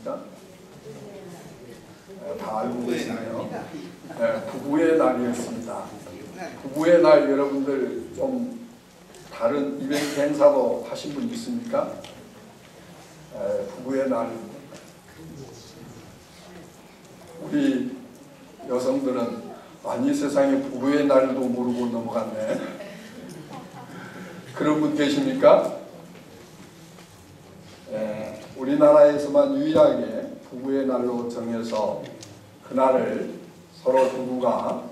날입니까? 다 알고 계시네요. 네, 부부의 날이었습니다. 부부의 날 여러분들 좀 다른 이벤트 행사도 하신 분 있습니까? 부부의 날. 우리 여성들은 아니 세상에 부부의 날도 모르고 넘어갔네. 그런 분 계십니까? 우리나라에서만 유일하게 부부의 날로 정해서 그날을 서로 부부가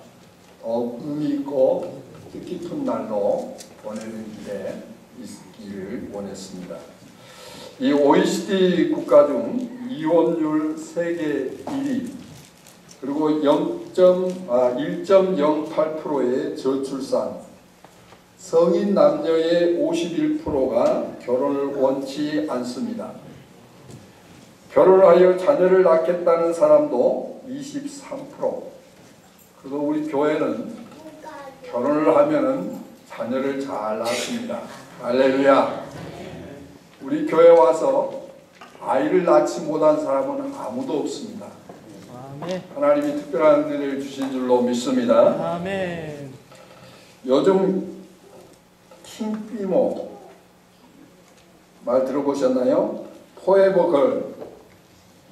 더욱 의미있고 뜻깊은 날로 보내는 일에 있기를 원했습니다. 이 OECD 국가 중 이혼율 세계 1위 그리고 1.08%의 저출산, 성인 남녀의 51%가 결혼을 원치 않습니다. 결혼을 하여 자녀를 낳겠다는 사람도 23%. 그리고 우리 교회는 결혼을 하면은 자녀를 잘 낳습니다. 할렐루야. 우리 교회 와서 아이를 낳지 못한 사람은 아무도 없습니다. 아멘. 하나님이 특별한 은혜를 주신 줄로 믿습니다. 아멘. 요즘 킹피모 말 들어보셨나요? 포에버걸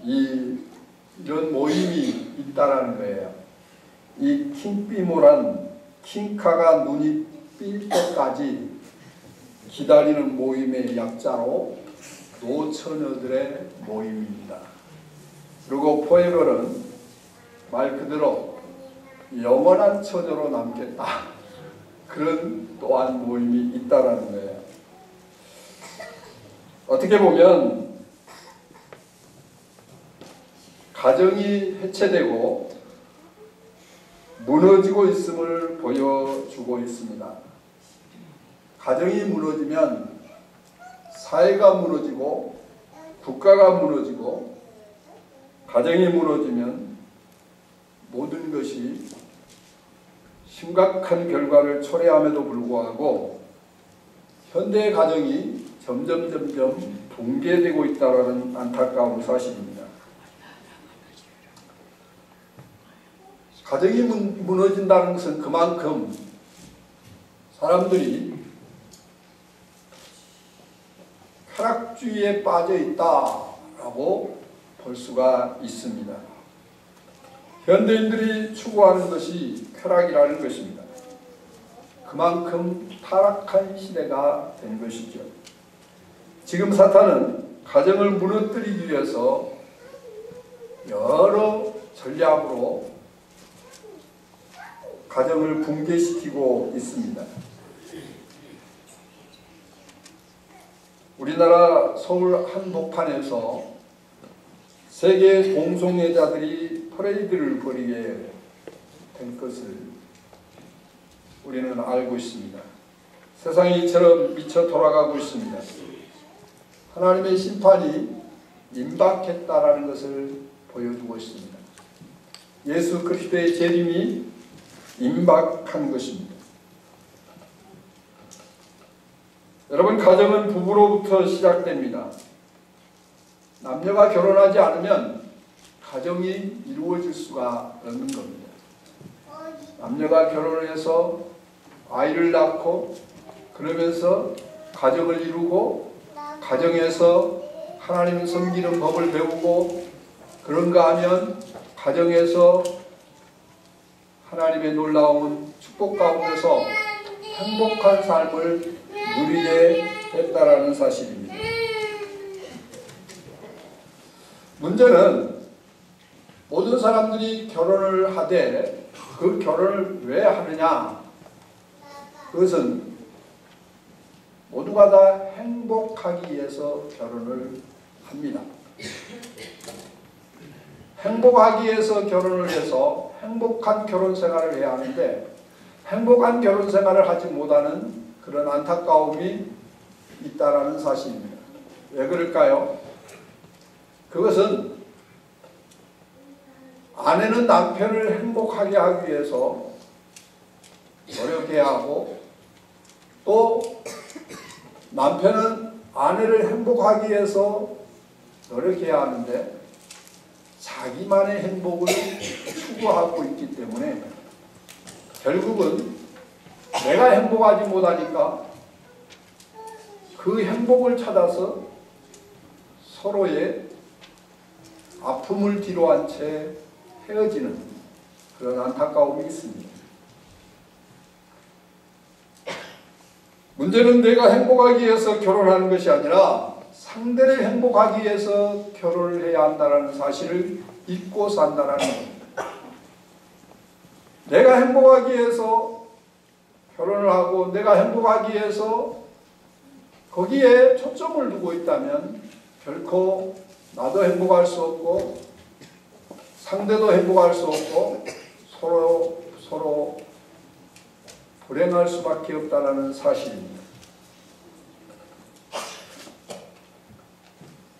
이런 모임이 있다라는 거예요. 이 킹피모란 킹카가 눈이 삘 때까지 기다리는 모임의 약자로 노처녀들의 모임입니다. 그리고 포에버는 말 그대로 영원한 처녀로 남겠다. 그런 또한 모임이 있다라는 거예요. 어떻게 보면 가정이 해체되고 무너지고 있음을 보여주고 있습니다. 가정이 무너지면 사회가 무너지고 국가가 무너지고 가정이 무너지면 모든 것이 심각한 결과를 초래함에도 불구하고 현대의 가정이 점점 붕괴되고 있다는 안타까운 사실입니다. 가정이 무너진다는 것은 그만큼 사람들이 쾌락주의에 빠져 있다라고 볼 수가 있습니다. 현대인들이 추구하는 것이 쾌락이라는 것입니다. 그만큼 타락한 시대가 된 것이죠. 지금 사탄은 가정을 무너뜨리기 위해서 여러 전략으로 가정을 붕괴시키고 있습니다. 우리나라 서울 한복판에서 세계 동성애자들이 퍼레이드를 벌이게 된 것을 우리는 알고 있습니다. 세상이 이처럼 미쳐 돌아가고 있습니다. 하나님의 심판이 임박했다라는 것을 보여주고 있습니다. 예수 그리스도의 재림이 임박한 것입니다. 여러분, 가정은 부부로부터 시작됩니다. 남녀가 결혼하지 않으면 가정이 이루어질 수가 없는 겁니다. 남녀가 결혼을 해서 아이를 낳고 그러면서 가정을 이루고 가정에서 하나님을 섬기는 법을 배우고 그런가 하면 가정에서 하나님의 놀라운 축복 가운데서 행복한 삶을 누리게 했다라는 사실입니다. 문제는 모든 사람들이 결혼을 하되 그 결혼을 왜 하느냐? 그것은 모두가 다 행복하기 위해서 결혼을 합니다. 행복하기 위해서 결혼을 해서 행복한 결혼 생활을 해야 하는데 행복한 결혼 생활을 하지 못하는 그런 안타까움이 있다라는 사실입니다. 왜 그럴까요? 그것은 아내는 남편을 행복하게 하기 위해서 노력해야 하고 또 남편은 아내를 행복하기 위해서 노력해야 하는데 자기만의 행복을 추구하고 있기 때문에 결국은 내가 행복하지 못하니까 그 행복을 찾아서 서로의 아픔을 뒤로한 채 헤어지는 그런 안타까움이 있습니다. 문제는 내가 행복하기 위해서 결혼하는 것이 아니라 상대를 행복하기 위해서 결혼을 해야 한다는 사실을 잊고 산다는 겁니다. 내가 행복하기 위해서 결혼을 하고 내가 행복하기 위해서 거기에 초점을 두고 있다면 결코 나도 행복할 수 없고 상대도 행복할 수 없고 서로 불행할 수밖에 없다는 사실입니다.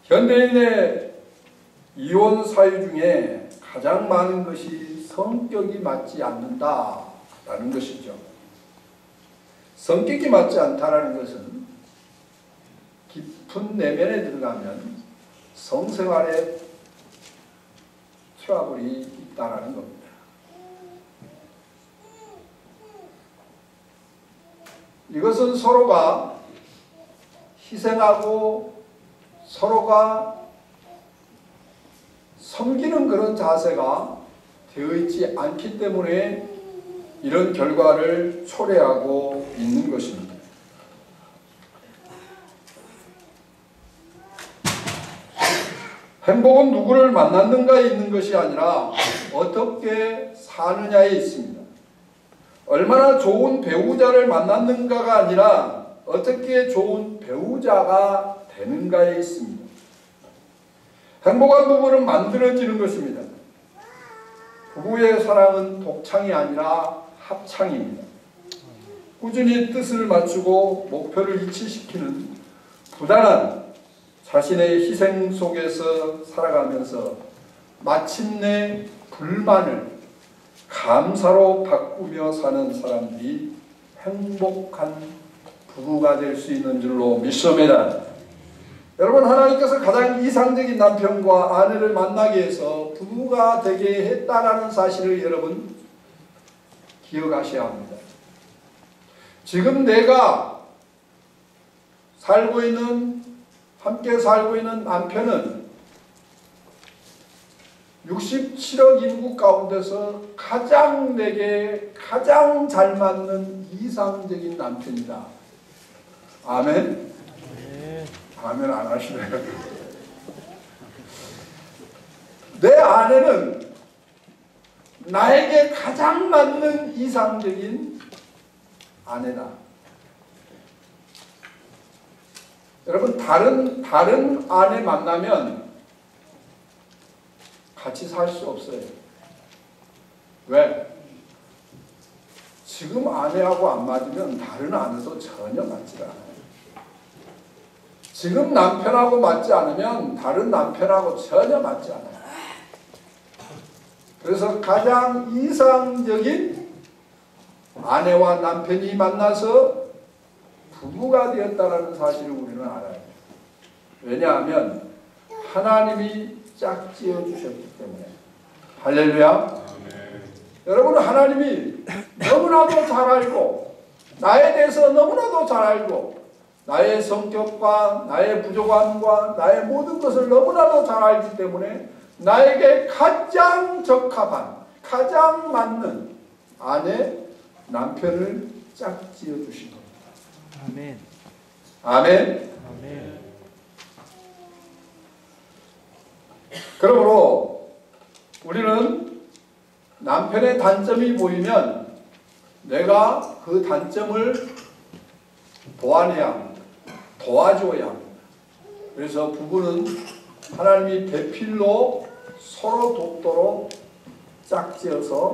현대인의 이혼 사유 중에 가장 많은 것이 성격이 맞지 않는다라는 것이죠. 성격이 맞지 않다라는 것은 깊은 내면에 들어가면 성생활에 트러블이 있다라는 겁니다. 이것은 서로가 희생하고 서로가 섬기는 그런 자세가 되어 있지 않기 때문에 이런 결과를 초래하고 있는 것입니다. 행복은 누구를 만났는가에 있는 것이 아니라 어떻게 사느냐에 있습니다. 얼마나 좋은 배우자를 만났는가가 아니라 어떻게 좋은 배우자가 되는가에 있습니다. 행복한 부부는 만들어지는 것입니다. 부부의 사랑은 독창이 아니라 합창입니다. 꾸준히 뜻을 맞추고 목표를 일치시키는 부단한 자신의 희생 속에서 살아가면서 마침내 불만을 감사로 바꾸며 사는 사람들이 행복한 부부가 될 수 있는 줄로 믿습니다. 여러분, 하나님께서 가장 이상적인 남편과 아내를 만나게 해서 부부가 되게 했다라는 사실을 여러분 기억하셔야 합니다. 지금 내가 함께 살고 있는 남편은 67억 인구 가운데서 내게 가장 잘 맞는 이상적인 남편이다. 아멘? 아멘 안 하시네요. 내 아내는 나에게 가장 맞는 이상적인 아내다. 여러분, 다른 아내 만나면 같이 살 수 없어요. 왜? 지금 아내하고 안 맞으면 다른 아내도 전혀 맞지 않아요. 지금 남편하고 맞지 않으면 다른 남편하고 전혀 맞지 않아요. 그래서 가장 이상적인 아내와 남편이 만나서 부부가 되었다는 사실을 우리는 알아야 돼요. 왜냐하면 하나님이 짝지어 주셨기 때문에. 할렐루야. 여러분, 하나님이 너무나도 잘 알고 나에 대해서 너무나도 잘 알고 나의 성격과 나의 부족함과 나의 모든 것을 너무나도 잘 알기 때문에 나에게 가장 적합한 가장 맞는 아내, 남편을 짝지어 주신 겁니다. 아멘. 아멘. 아멘. 그러므로 우리는 남편의 단점이 보이면 내가 그 단점을 보완해야 합니다. 도와줘야 합니다. 그래서 부부는 하나님이 배필로 서로 돕도록 짝지어서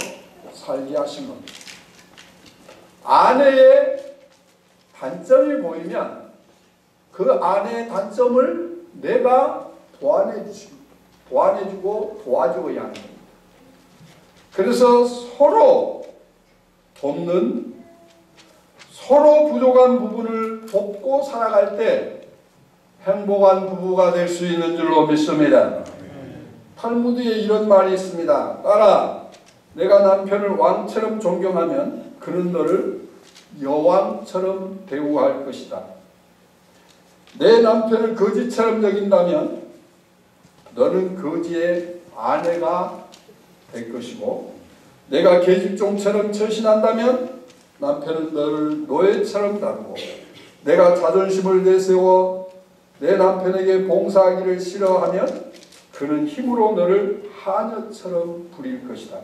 살게 하신 겁니다. 아내의 단점이 보이면 그 아내의 단점을 내가 보완해주고 도와줘야 하는 겁니다. 그래서 서로 돕는, 서로 부족한 부분을 돕고 살아갈 때 행복한 부부가 될 수 있는 줄로 믿습니다. 탈무드에 이런 말이 있습니다. 딸아, 내가 남편을 왕처럼 존경하면 그는 너를 여왕처럼 대우할 것이다. 내 남편을 거지처럼 여긴다면 너는 거지의 아내가 될 것이고, 내가 계집종처럼 처신한다면 남편은 너를 노예처럼 다루고, 내가 자존심을 내세워 내 남편에게 봉사하기를 싫어하면 그는 힘으로 너를 하녀처럼 부릴 것이다.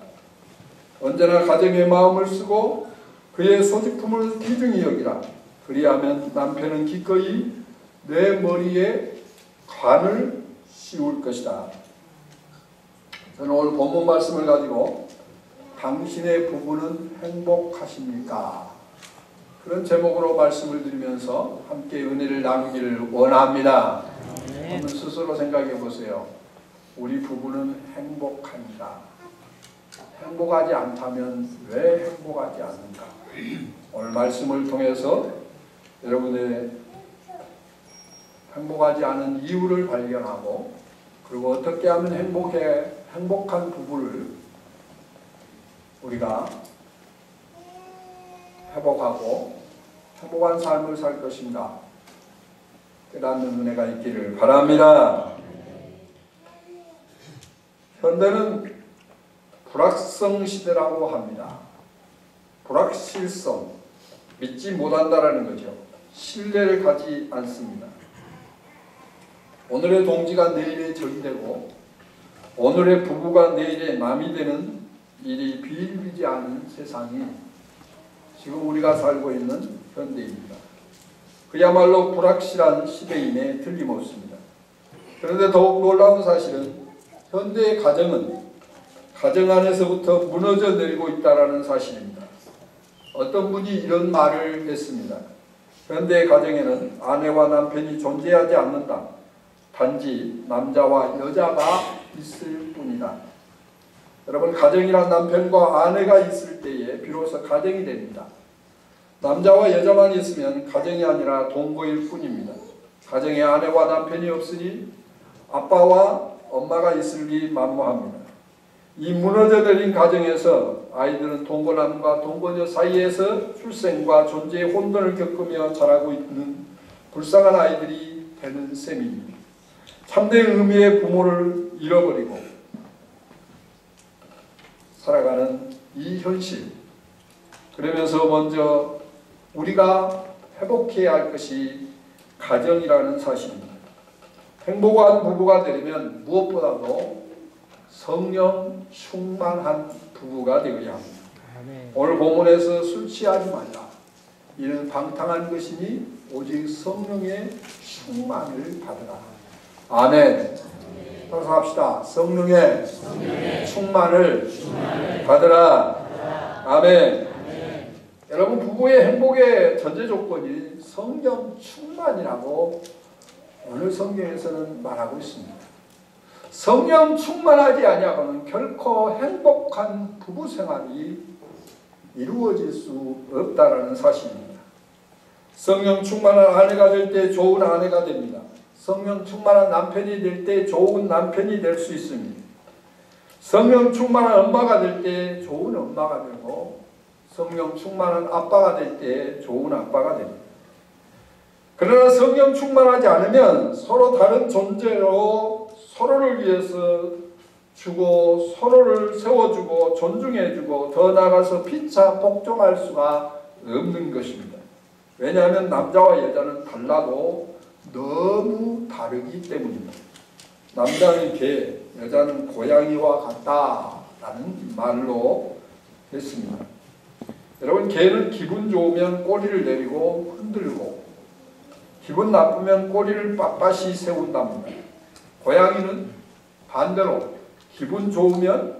언제나 가정에 마음을 쓰고 그의 소지품을 귀중히 여기라. 그리하면 남편은 기꺼이 내 머리에 관을 씌울 것이다. 저는 오늘 본문 말씀을 가지고 당신의 부부는 행복하십니까? 그런 제목으로 말씀을 드리면서 함께 은혜를 나누기를 원합니다. 한번 스스로 생각해 보세요. 우리 부부는 행복한가? 행복하지 않다면 왜 행복하지 않는가? 오늘 말씀을 통해서 여러분의 행복하지 않은 이유를 발견하고, 그리고 어떻게 하면 행복한 부부를 우리가 회복하고 행복한 삶을 살 것인가 깨닫는 은혜가 있기를 바랍니다. 현대는 불확성 시대라고 합니다. 불확실성, 믿지 못한다라는 거죠. 신뢰를 가지 않습니다. 오늘의 동지가 내일의 적이 되고, 오늘의 부부가 내일의 남이 되는 일이 비일비재하는 세상이 지금 우리가 살고 있는 현대입니다. 그야말로 불확실한 시대임에 틀림없습니다. 그런데 더욱 놀라운 사실은 현대의 가정은 가정 안에서부터 무너져 내리고 있다는 사실입니다. 어떤 분이 이런 말을 했습니다. 현대의 가정에는 아내와 남편이 존재하지 않는다. 단지 남자와 여자가 있을 뿐이다. 여러분, 가정이란 남편과 아내가 있을 때에 비로소 가정이 됩니다. 남자와 여자만 있으면 가정이 아니라 동거일 뿐입니다. 가정에 아내와 남편이 없으니 아빠와 엄마가 있으리 만무합니다. 이 무너져 내린 가정에서 아이들은 동거남과 동거녀 사이에서 출생과 존재의 혼돈을 겪으며 자라고 있는 불쌍한 아이들이 되는 셈입니다. 참된 의미의 부모를 잃어버리고 살아가는 이 현실, 그러면서 먼저 우리가 회복해야 할 것이 가정이라는 사실입니다. 행복한 부부가 되려면 무엇보다도 성령 충만한 부부가 되어야 합니다. 오늘 본문에서 술 취하지 말라. 이는 방탕한 것이니 오직 성령의 충만을 받으라. 아멘. 따라서 합시다. 성령의 충만을 받으라. 아멘. 여러분, 부부의 행복의 전제 조건이 성령 충만이라고 오늘 성경에서는 말하고 있습니다. 성령 충만하지 아니하고는 결코 행복한 부부 생활이 이루어질 수 없다라는 사실입니다. 성령 충만한 아내가 될 때 좋은 아내가 됩니다. 성령 충만한 남편이 될 때 좋은 남편이 될 수 있습니다. 성령 충만한 엄마가 될 때 좋은 엄마가 되고, 성령 충만한 아빠가 될 때 좋은 아빠가 됩니다. 그러나 성령 충만하지 않으면 서로 다른 존재로 서로를 위해서 주고, 서로를 세워주고 존중해주고 더 나아가서 피차 복종할 수가 없는 것입니다. 왜냐하면 남자와 여자는 달라도 너무 다르기 때문입니다. 남자는 개, 여자는 고양이와 같다라는 말로 했습니다. 여러분, 개는 기분 좋으면 꼬리를 내리고 흔들고, 기분 나쁘면 꼬리를 빳빳이 세운답니다. 고양이는 반대로 기분 좋으면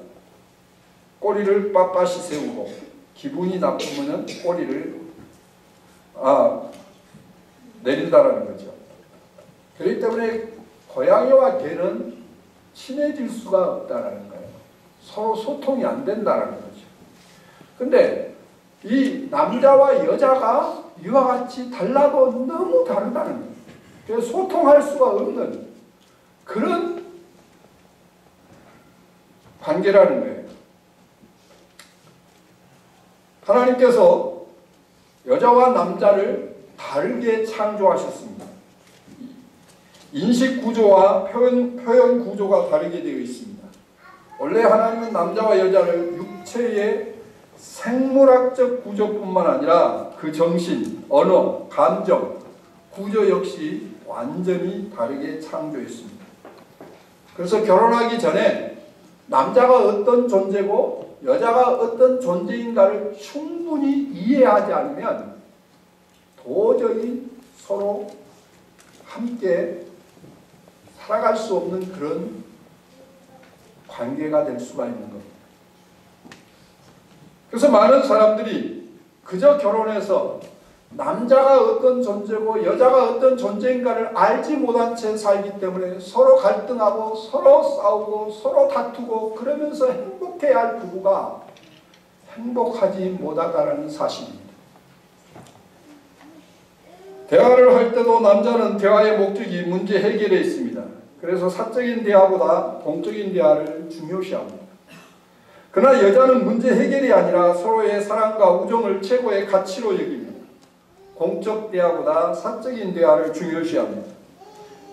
꼬리를 빳빳이 세우고, 기분이 나쁘면 꼬리를 내린다라는 거죠. 그렇기 때문에 고양이와 개는 친해질 수가 없다라는 거예요. 서로 소통이 안 된다라는 거죠. 근데 이 남자와 여자가 이와 같이 달라도 너무 다르다는 거예요. 그래서 소통할 수가 없는 그런 관계라는 거예요. 하나님께서 여자와 남자를 다르게 창조하셨습니다. 인식 구조와 표현 구조가 다르게 되어 있습니다. 원래 하나님은 남자와 여자를 육체의 생물학적 구조뿐만 아니라 그 정신, 언어, 감정, 구조 역시 완전히 다르게 창조했습니다. 그래서 결혼하기 전에 남자가 어떤 존재고 여자가 어떤 존재인가를 충분히 이해하지 않으면 도저히 서로 함께 살아갈 수 없는 그런 관계가 될 수가 있는 겁니다. 그래서 많은 사람들이 그저 결혼해서 남자가 어떤 존재고 여자가 어떤 존재인가를 알지 못한 채 살기 때문에 서로 갈등하고 서로 싸우고 서로 다투고 그러면서 행복해야 할 부부가 행복하지 못하다는 사실입니다. 대화를 할 때도 남자는 대화의 목적이 문제 해결에 있습니다. 그래서 사적인 대화보다 공적인 대화를 중요시합니다. 그러나 여자는 문제 해결이 아니라 서로의 사랑과 우정을 최고의 가치로 여깁니다. 공적 대화보다 사적인 대화를 중요시합니다.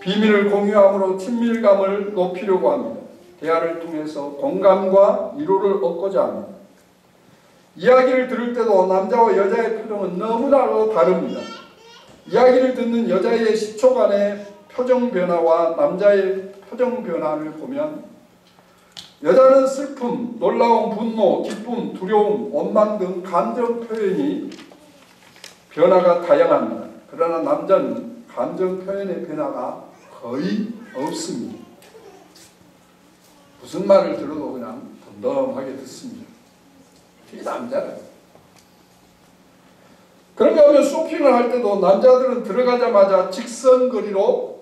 비밀을 공유함으로 친밀감을 높이려고 합니다. 대화를 통해서 공감과 위로를 얻고자 합니다. 이야기를 들을 때도 남자와 여자의 표정은 너무나도 다릅니다. 이야기를 듣는 여자의 10초간의 표정 변화와 남자의 표정 변화를 보면 여자는 슬픔, 놀라움, 분노, 기쁨, 두려움, 원망 등 감정 표현이 변화가 다양합니다. 그러나 남자는 감정 표현의 변화가 거의 없습니다. 무슨 말을 들어도 그냥 덤덤하게 듣습니다. 이 남자는. 그런가 하면 쇼핑을 할 때도 남자들은 들어가자마자 직선거리로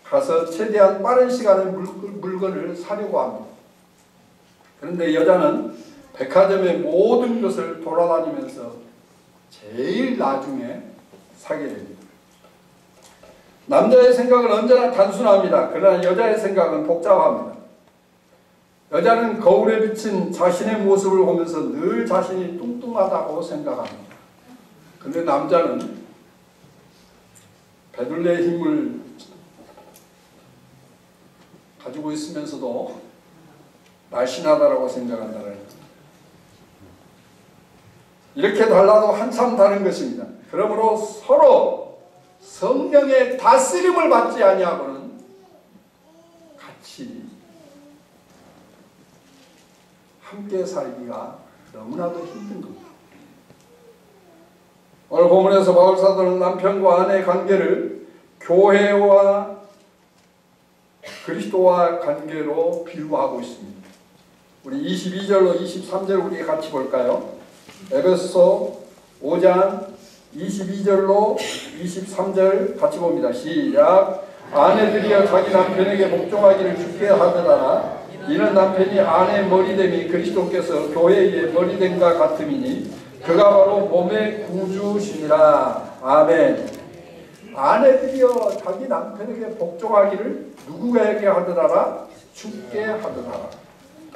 가서 최대한 빠른 시간에 물건을 사려고 합니다. 그런데 여자는 백화점의 모든 것을 돌아다니면서 제일 나중에 사게 됩니다. 남자의 생각은 언제나 단순합니다. 그러나 여자의 생각은 복잡합니다. 여자는 거울에 비친 자신의 모습을 보면서 늘 자신이 뚱뚱하다고 생각합니다. 그런데 남자는 배둘레의 힘을 가지고 있으면서도 날씬하다고 생각한다는 거예요. 이렇게 달라도 한참 다른 것입니다. 그러므로 서로 성령의 다스림을 받지 아니하고는 같이 함께 살기가 너무나도 힘든 겁니다. 오늘 본문에서 바울사도는 남편과 아내의 관계를 교회와 그리스도와 관계로 비유하고 있습니다. 우리 22절로 23절 우리 같이 볼까요? 에베소 5장 22절로 23절 같이 봅니다. 시작. 아내들이여 자기 남편에게 복종하기를 주께 하더라. 이는 남편이 아내의 머리됨이 그리스도께서 교회의 머리됨과 같음이니 그가 바로 몸의 구주시니라. 아멘. 아내들이여 자기 남편에게 복종하기를 누구에게 하더라? 주께 하더라.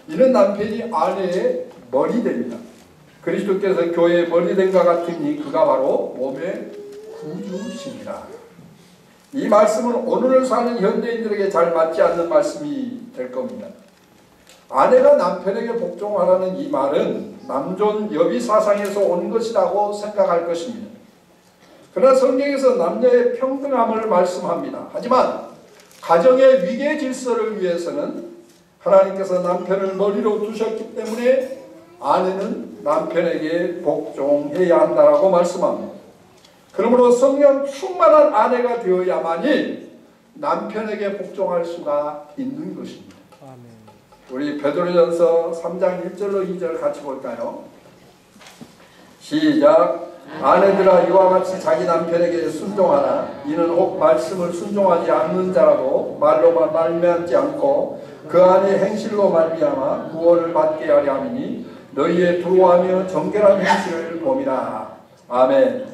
이는 남편이 아내의 머리됩니다. 그리스도께서 교회의 머리됨과 같으니 그가 바로 몸의 구주시니라. 이 말씀은 오늘을 사는 현대인들에게 잘 맞지 않는 말씀이 될 겁니다. 아내가 남편에게 복종하라는 이 말은 남존 여비 사상에서 온 것이라고 생각할 것입니다. 그러나 성경에서 남녀의 평등함을 말씀합니다. 하지만 가정의 위계 질서를 위해서는 하나님께서 남편을 머리로 두셨기 때문에 아내는 남편에게 복종해야 한다라고 말씀합니다. 그러므로 성령 충만한 아내가 되어야만이 남편에게 복종할 수가 있는 것입니다. 아멘. 우리 베드로전서 3장 1절로 2절 같이 볼까요? 시작. 아내들아 이와 같이 자기 남편에게 순종하라. 이는 혹 말씀을 순종하지 않는 자라도 말로만 말미암지 않고 그 안에 행실로 말미암아 구원을 받게 하려 함이니 너희의 두려워하며 정결한 행실을 봄이라. 아멘.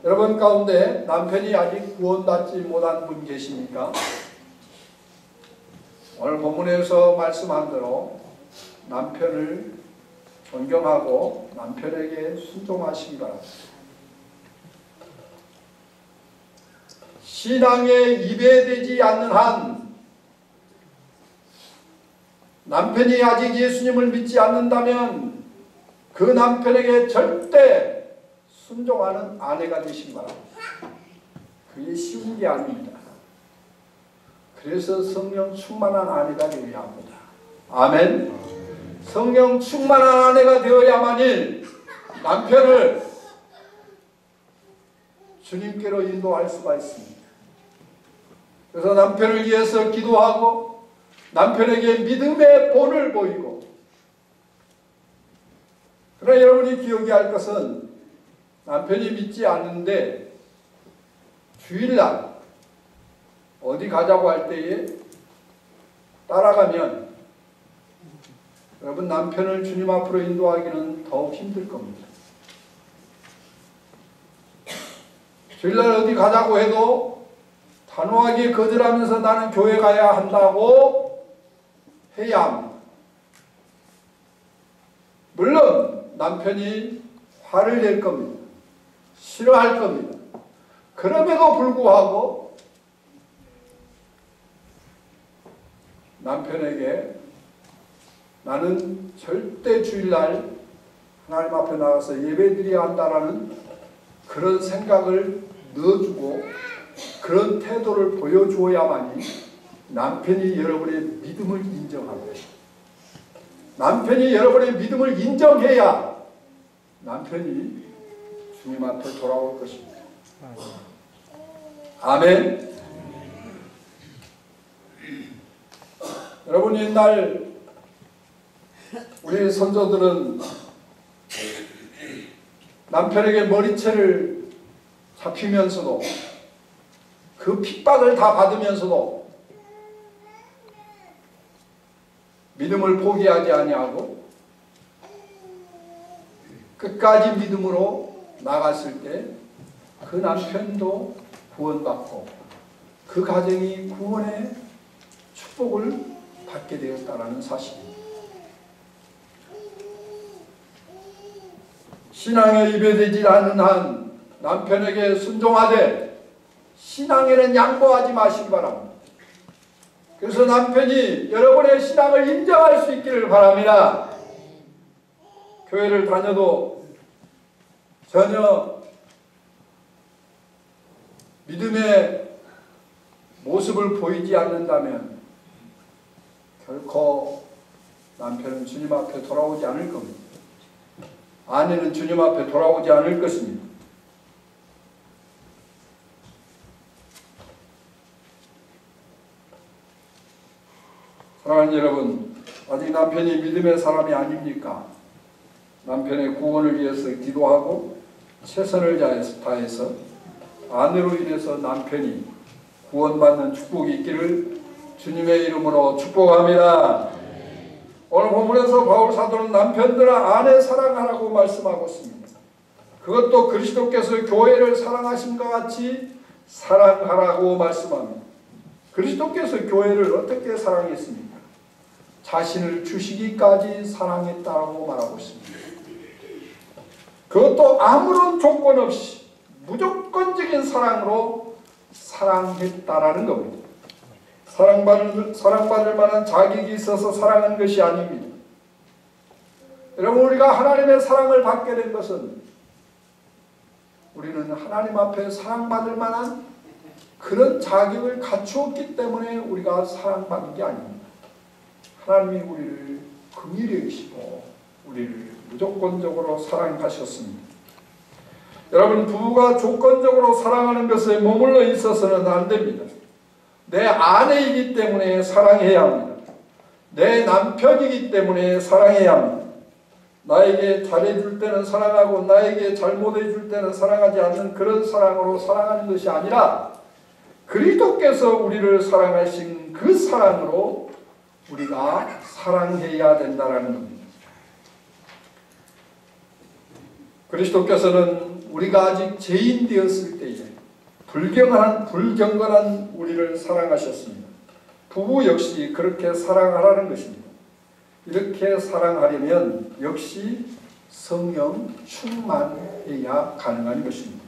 여러분 가운데 남편이 아직 구원받지 못한 분 계십니까? 오늘 본문에서 말씀한 대로 남편을 존경하고 남편에게 순종하시기 바랍니다. 신앙에 이배되지 않는 한 남편이 아직 예수님을 믿지 않는다면 그 남편에게 절대 순종하는 아내가 되시기 바랍니다. 그게 쉬운 게 아닙니다. 그래서 성령 충만한 아내가 되어야 합니다. 아멘. 성령 충만한 아내가 되어야만이 남편을 주님께로 인도할 수가 있습니다. 그래서 남편을 위해서 기도하고 남편에게 믿음의 본을 보이고, 그러나 여러분이 기억해야 할 것은 남편이 믿지 않는데 주일날 어디 가자고 할 때에 따라가면 여러분 남편을 주님 앞으로 인도하기는 더욱 힘들 겁니다. 주일날 어디 가자고 해도 단호하게 거절하면서 나는 교회 가야 한다고 해야 합니다. 물론 남편이 화를 낼 겁니다. 싫어할 겁니다. 그럼에도 불구하고 남편에게 나는 절대 주일날 하나님 앞에 나가서 예배드려야 한다라는 그런 생각을 넣어주고 그런 태도를 보여주어야만이 남편이 여러분의 믿음을 인정합니다. 남편이 여러분의 믿음을 인정해야 남편이 주님 앞에 돌아올 것입니다. 아멘. 여러분, 옛날 우리 선조들은 남편에게 머리채를 잡히면서도 그 핍박을 다 받으면서도 믿음을 포기하지 아니하고 끝까지 믿음으로 나갔을 때 그 남편도 구원받고 그 가정이 구원의 축복을 받게 되었다는 사실입니다. 신앙에 이배되지 않는 한 남편에게 순종하되 신앙에는 양보하지 마시기 바랍니다. 그래서 남편이 여러분의 신앙을 인정할 수 있기를 바랍니다. 교회를 다녀도 전혀 믿음의 모습을 보이지 않는다면 결코 남편은 주님 앞에 돌아오지 않을 겁니다. 아내는 주님 앞에 돌아오지 않을 것입니다. 사랑하는 여러분, 아직 남편이 믿음의 사람이 아닙니까? 남편의 구원을 위해서 기도하고 최선을 다해서 아내로 인해서 남편이 구원받는 축복이 있기를 주님의 이름으로 축복합니다. 오늘 본문에서 바울 사도는 남편들아 아내 사랑하라고 말씀하고 있습니다. 그것도 그리스도께서 교회를 사랑하심과 같이 사랑하라고 말씀합니다. 그리스도께서 교회를 어떻게 사랑했습니까? 자신을 주시기까지 사랑했다고 말하고 있습니다. 그것도 아무런 조건 없이 무조건적인 사랑으로 사랑했다라는 겁니다. 사랑받을 만한 자격이 있어서 사랑한 것이 아닙니다. 여러분, 우리가 하나님의 사랑을 받게 된 것은 우리는 하나님 앞에 사랑받을 만한 그런 자격을 갖추었기 때문에 우리가 사랑받는 게 아닙니다. 하나님이 우리를 긍휼히 여기시고 우리를 무조건적으로 사랑하셨습니다. 여러분, 부부가 조건적으로 사랑하는 것에 머물러 있어서는 안 됩니다. 내 아내이기 때문에 사랑해야 합니다. 내 남편이기 때문에 사랑해야 합니다. 나에게 잘해줄 때는 사랑하고 나에게 잘못해줄 때는 사랑하지 않는 그런 사랑으로 사랑하는 것이 아니라 그리스도께서 우리를 사랑하신 그 사랑으로 우리가 사랑해야 된다는 겁니다. 그리스도께서는 우리가 아직 죄인 되었을 때에 불경건한 우리를 사랑하셨습니다. 부부 역시 그렇게 사랑하라는 것입니다. 이렇게 사랑하려면 역시 성령 충만해야 가능한 것입니다.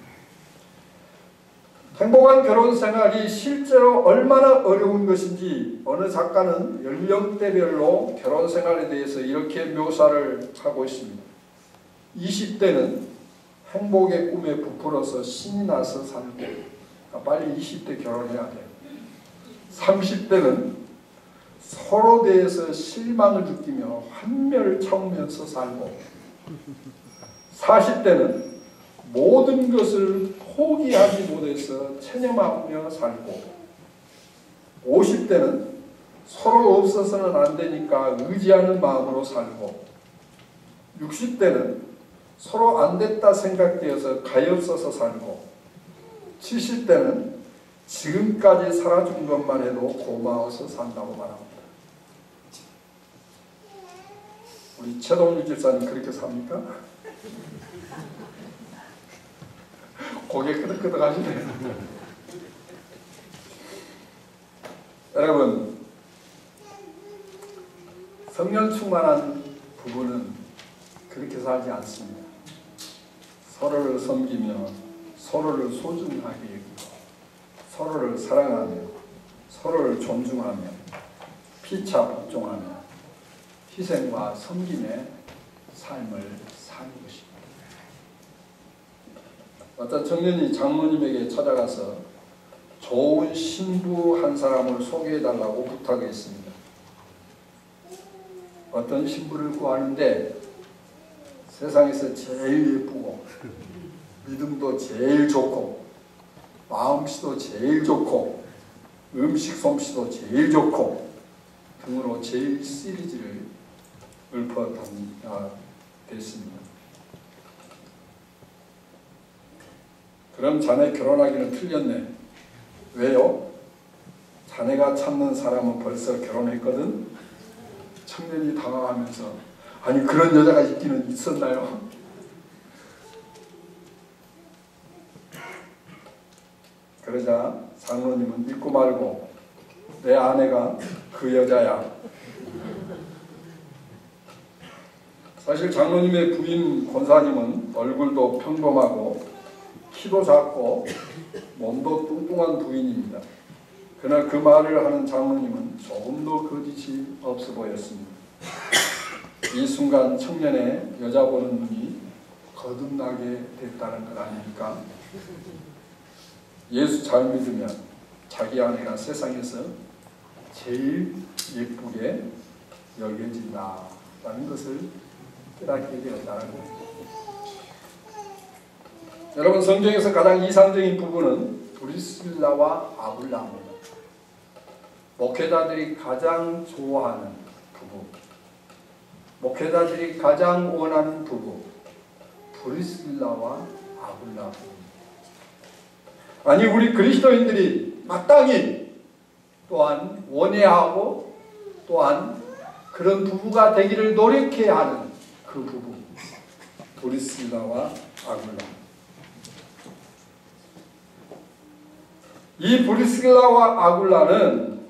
행복한 결혼 생활이 실제로 얼마나 어려운 것인지 어느 작가는 연령대별로 결혼 생활에 대해서 이렇게 묘사를 하고 있습니다. 20대는 행복의 꿈에 부풀어서 신이 나서 살고, 빨리 20대 결혼해야 돼요. 30대는 서로 대해서 실망을 느끼며 환멸청면서 살고, 40대는 모든 것을 포기하지 못해서 체념하며 살고, 50대는 서로 없어서는 안 되니까 의지하는 마음으로 살고, 60대는 서로 안 됐다 생각되어서 가엾어서 살고, 70대는 지금까지 살아준 것만 해도 고마워서 산다고 말합니다. 우리 최동일 집사님 그렇게 삽니까? 고개 끄덕끄덕 하시네요. 여러분, 성령 충만한 부부는 그렇게 살지 않습니다. 서로를 섬기며 서로를 소중하게 여기고 서로를 사랑하며 서로를 존중하며 피차 복종하며 희생과 섬김의 삶을 사는 것입니다. 어떤 청년이 장로님에게 찾아가서 좋은 신부 한 사람을 소개해달라고 부탁했습니다. 어떤 신부를 구하는데 세상에서 제일 예쁘고 믿음도 제일 좋고 마음씨도 제일 좋고 음식 솜씨도 제일 좋고 등으로 제일 시리즈를 읊어댔습니다. 그럼 자네 결혼하기는 틀렸네. 왜요? 자네가 찾는 사람은 벌써 결혼했거든? 청년이 당황하면서 아니 그런 여자가 있기는 있었나요? 그러자 장로님은 믿고 말고 내 아내가 그 여자야. 사실 장로님의 부인 권사님은 얼굴도 평범하고 키도 작고 몸도 뚱뚱한 부인입니다. 그러나 그 말을 하는 장로님은 조금도 거짓이 없어 보였습니다. 이 순간 청년의 여자 보는 눈이 거듭나게 됐다는 것 아닙니까? 예수 잘 믿으면 자기 아내가 세상에서 제일 예쁘게 여겨진다라는 것을 깨닫게 되었다는 겁니다. 여러분, 성경에서 가장 이상적인 부부는 브리스길라와 아굴라입니다. 목회자들이 가장 좋아하는 부부, 목회자들이 가장 원하는 부부, 브리스길라와 아굴라 부부입니다. 아니, 우리 그리스도인들이 마땅히 또한 원해하고 또한 그런 부부가 되기를 노력해야 하는 그 부부, 브리스길라와 아굴라. 이 브리스길라와 아굴라는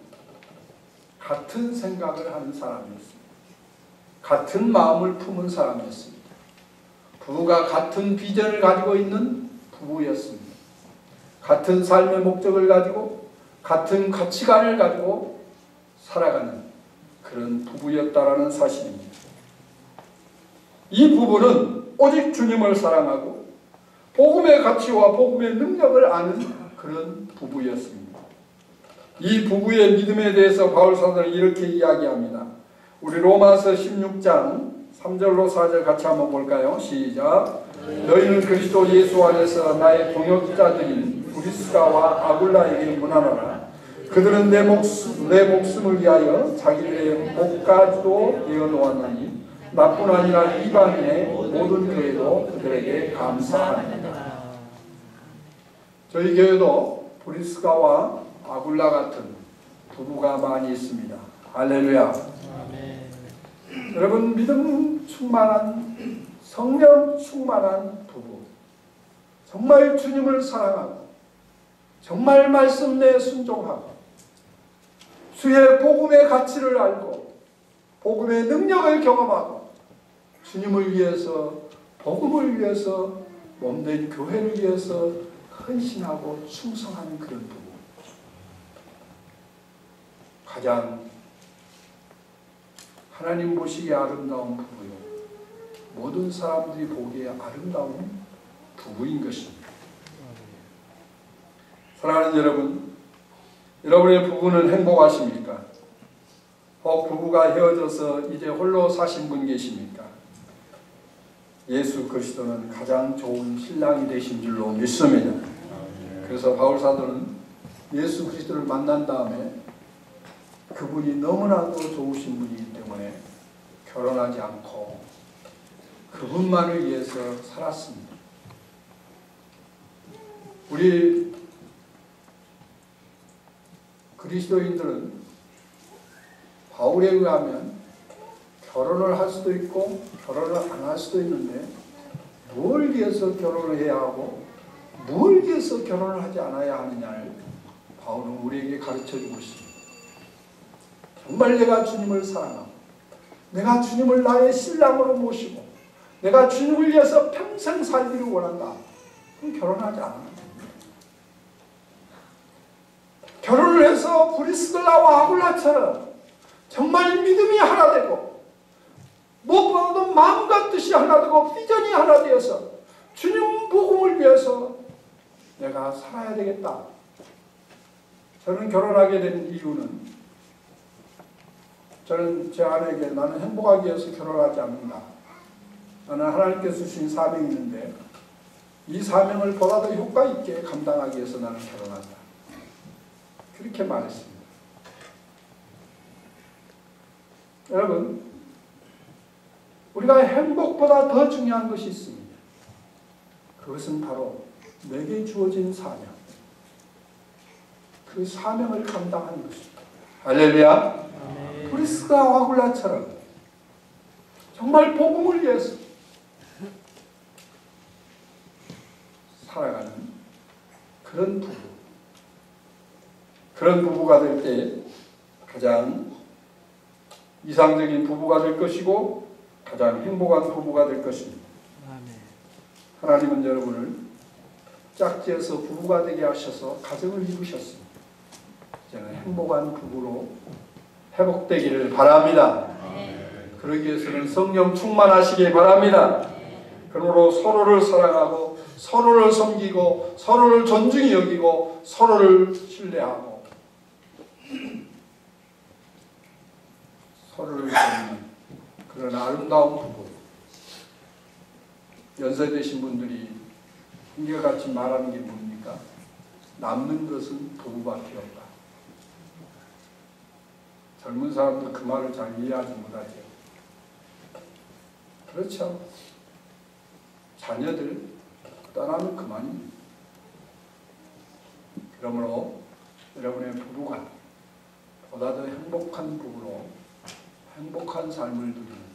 같은 생각을 하는 사람이었습니다. 같은 마음을 품은 사람이었습니다. 부부가 같은 비전을 가지고 있는 부부였습니다. 같은 삶의 목적을 가지고 같은 가치관을 가지고 살아가는 그런 부부였다라는 사실입니다. 이 부부는 오직 주님을 사랑하고 복음의 가치와 복음의 능력을 아는 그런 부부였습니다. 이 부부의 믿음에 대해서 바울 사도는 이렇게 이야기합니다. 우리 로마서 16장 3절로 4절 같이 한번 볼까요? 시작. 너희는 그리스도 예수 안에서 나의 동역자들인 브리스가와 아굴라에게 문안하라. 그들은 내 목숨을 위하여 자기들의 목까지도 내어놓았나니 나뿐 아니라 이방인의 모든 교회도 그들에게 감사합니다. 저희 교회도 브리스가와 아굴라 같은 부부가 많이 있습니다. 할렐루야. 아멘. 여러분, 믿음 충만한, 성령 충만한 부부, 정말 주님을 사랑하고 정말 말씀 내에 순종하고 주의 복음의 가치를 알고 복음의 능력을 경험하고 주님을 위해서, 복음을 위해서, 몸된 교회를 위해서 헌신하고 충성하는 그런 부부. 가장 하나님 보시기에 아름다운 부부요. 모든 사람들이 보기에 아름다운 부부인 것입니다. 사랑하는 여러분, 여러분의 부부는 행복하십니까? 혹 부부가 헤어져서 이제 홀로 사신 분 계십니까? 예수 그리스도는 가장 좋은 신랑이 되신 줄로 믿습니다. 그래서 바울 사도는 예수 그리스도를 만난 다음에 그분이 너무나도 좋으신 분이기 때문에 결혼하지 않고 그분만을 위해서 살았습니다. 우리 그리스도인들은 바울에 의하면 결혼을 할 수도 있고 결혼을 안 할 수도 있는데 뭘 위해서 결혼을 해야 하고 뭘 위해서 결혼을 하지 않아야 하느냐를 바울은 우리에게 가르쳐주고 있습니다. 정말 내가 주님을 사랑하고 내가 주님을 나의 신랑으로 모시고 내가 주님을 위해서 평생 살기를 원한다. 그럼 결혼하지 않아요. 결혼을 해서 브리스글라와 아굴라처럼 정말 믿음이 하나 되고 무엇보다도 마음과 뜻이 하나 되고 비전이 하나 되어서 주님 복음을 위해서 내가 살아야 되겠다. 저는 결혼하게 된 이유는 저는 제 아내에게 나는 행복하기 위해서 결혼하지 않는다. 나는 하나님께서 주신 사명이 있는데 이 사명을 보다 더 효과 있게 감당하기 위해서 나는 결혼한다. 그렇게 말했습니다. 여러분, 우리가 행복보다 더 중요한 것이 있습니다. 그것은 바로 내게 주어진 사명. 그 사명을 감당하는 것입니다. 할렐루야. 브리스가 아굴라처럼 정말 복음을 위해서 살아가는 그런 부부. 그런 부부가 될 때 가장 이상적인 부부가 될 것이고 가장 행복한 부부가 될 것입니다. 하나님은 여러분을 짝지어서 부부가 되게 하셔서 가정을 이루셨습니다. 이제는 행복한 부부로 회복되기를 바랍니다. 그러기 위해서는 성령 충만하시기 바랍니다. 그러므로 서로를 사랑하고 서로를 섬기고 서로를 존중히 여기고 서로를 신뢰하고 서로를 돕는 그런 아름다운 부부. 연세되신 분들이 한결같이 말하는 게 뭡니까? 남는 것은 부부밖에 없다. 젊은 사람도 그 말을 잘 이해하지 못하죠. 그렇죠. 자녀들 떠나면 그만입니다. 그러므로 여러분의 부부가 보다 더 행복한 부부로 행복한 삶을 누리는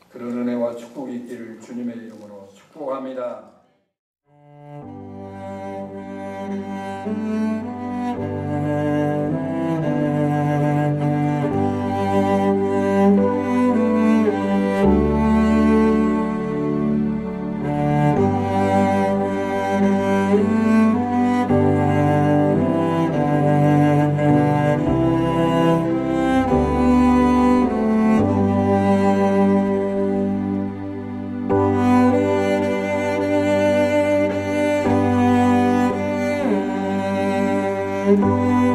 그런 은혜와 축복이 있기를 주님의 이름으로 축복합니다. Thank you.